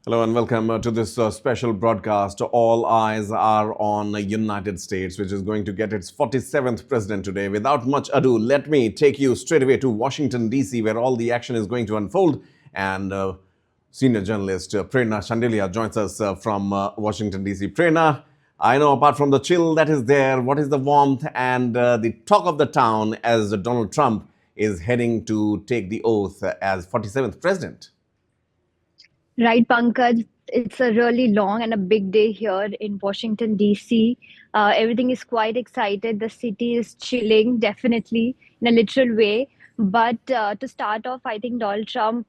Hello and welcome to this special broadcast. All eyes are on the United States, which is going to get its 47th president today. Without much ado, let me take you straight away to Washington, D.C., where all the action is going to unfold. And senior journalist Prerna Shandelia joins us from Washington, D.C. Prerna, I know apart from the chill that is there, what is the warmth and the talk of the town as Donald Trump is heading to take the oath as 47th president? Right, Pankaj. It's a really long and a big day here in Washington, D.C. Everything is quite excited. The city is chilling, definitely, in a literal way. But to start off, I think Donald Trump,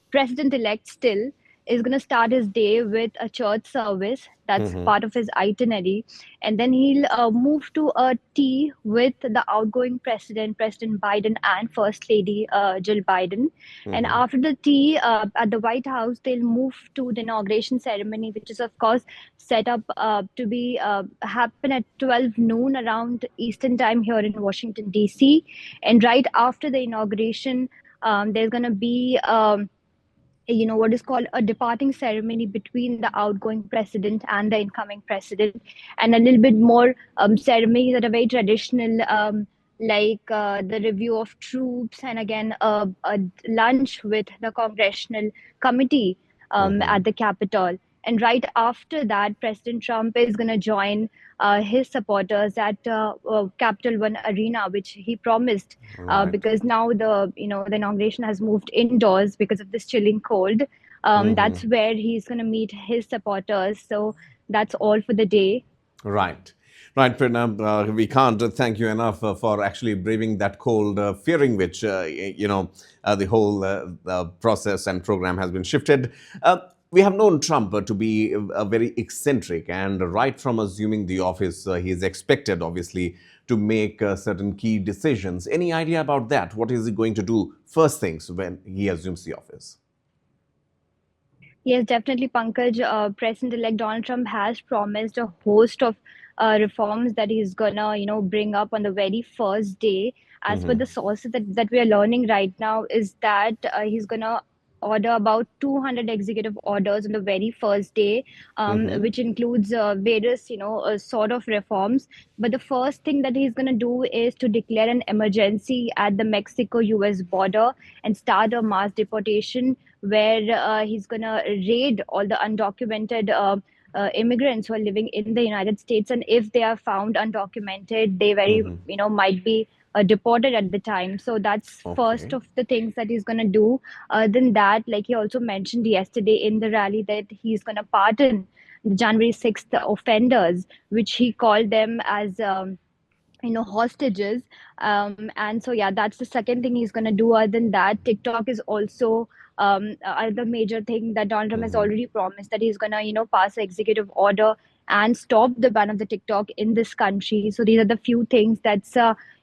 president-elect still, is going to start his day with a church service. That's part of his itinerary. And then he'll move to a tea with the outgoing president, President Biden, and First Lady Jill Biden. And after the tea at the White House, they'll move to the inauguration ceremony, which is, of course, set up to be happen at 12 noon around Eastern time here in Washington, D.C. And right after the inauguration, there's going to be what is called a departing ceremony between the outgoing president and the incoming president, and a little bit more ceremonies that are very traditional, like the review of troops, and again a lunch with the congressional committee at the Capitol. And right after that, President Trump is going to join his supporters at Capital One Arena, which he promised, because now the inauguration has moved indoors because of this chilling cold. That's where he's going to meet his supporters. So that's all for the day. Right. Right, Prerna, we can't thank you enough for actually braving that cold, fearing which, the whole process and program has been shifted. We have known Trump to be very eccentric, and right from assuming the office, he is expected, obviously, to make certain key decisions. Any idea about that? What is he going to do first things when he assumes the office? Yes, definitely, Pankaj. President-elect Donald Trump has promised a host of reforms that he's gonna, bring up on the very first day. As per the sources that we are learning right now, is that he's gonna order about 200 executive orders on the very first day, which includes various, sort of reforms. But the first thing that he's gonna do is to declare an emergency at the Mexico-US border and start a mass deportation where he's going to raid all the undocumented immigrants who are living in the United States. And if they are found undocumented, they might be deported at the time. So that's first of the things that he's going to do. Then that, like he also mentioned yesterday in the rally, that he's going to pardon the January 6th offenders, which he called them as hostages. And so yeah, that's the second thing he's going to do. Other than that, TikTok is also the major thing that Donald Trump has already promised, that he's going to pass an executive order and stop the ban of the TikTok in this country. So these are the few things that's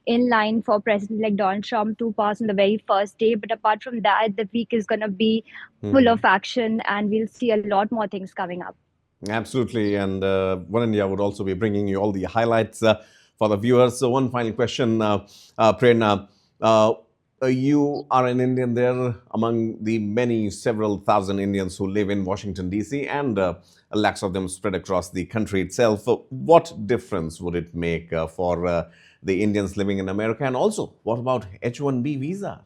in line for president like Donald Trump to pass on the very first day. But apart from that, the week is going to be full of action, and we'll see a lot more things coming up. Absolutely. And Oneindia would also be bringing you all the highlights for the viewers. So one final question, Prerna. You are an Indian there among the several thousand Indians who live in Washington, D.C., and lakhs of them spread across the country itself. What difference would it make for the Indians living in America? And also, what about H-1B visa?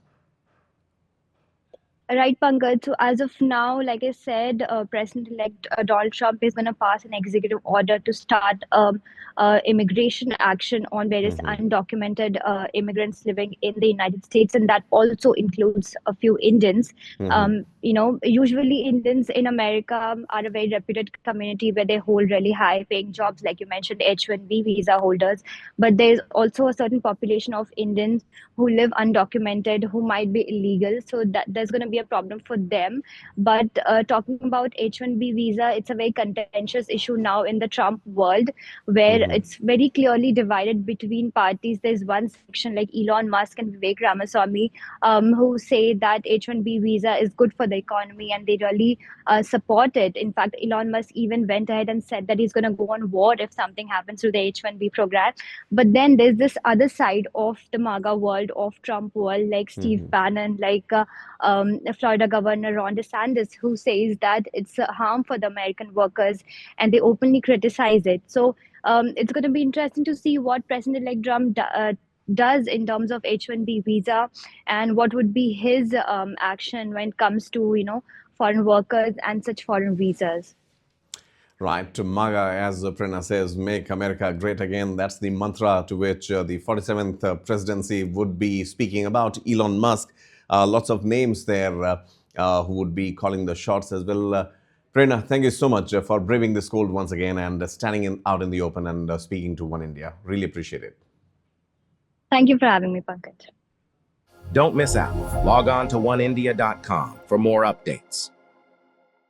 Right, Pankaj. So as of now, like I said, President-elect Donald Trump is going to pass an executive order to start immigration action on various undocumented immigrants living in the United States, and that also includes a few Indians. Usually Indians in America are a very reputed community where they hold really high-paying jobs, like you mentioned, H-1B visa holders. But there's also a certain population of Indians who live undocumented, who might be illegal. So that there's going to be a problem for them. But talking about H-1B visa, it's a very contentious issue now in the Trump world, where it's very clearly divided between parties. There's one section like Elon Musk and Vivek Ramaswamy, who say that H-1B visa is good for the economy, and they really support it. In fact, Elon Musk even went ahead and said that he's going to go on war if something happens to the H-1B program. But then there's this other side of the MAGA world, of Trump world, like Steve Bannon, like Florida Governor Ron DeSantis, who says that it's a harm for the American workers, and they openly criticize it. So it's going to be interesting to see what President-elect Trump does in terms of H-1B visa, and what would be his action when it comes to foreign workers and such foreign visas. Right, to MAGA, as Prerna says, make America great again. That's the mantra to which the 47th presidency would be speaking about. Elon Musk, lots of names there who would be calling the shots as well. Prerna, thank you so much for braving this cold once again and standing out in the open and speaking to One India. Really appreciate it. Thank you for having me, Pankaj. Don't miss out. Log on to oneindia.com for more updates.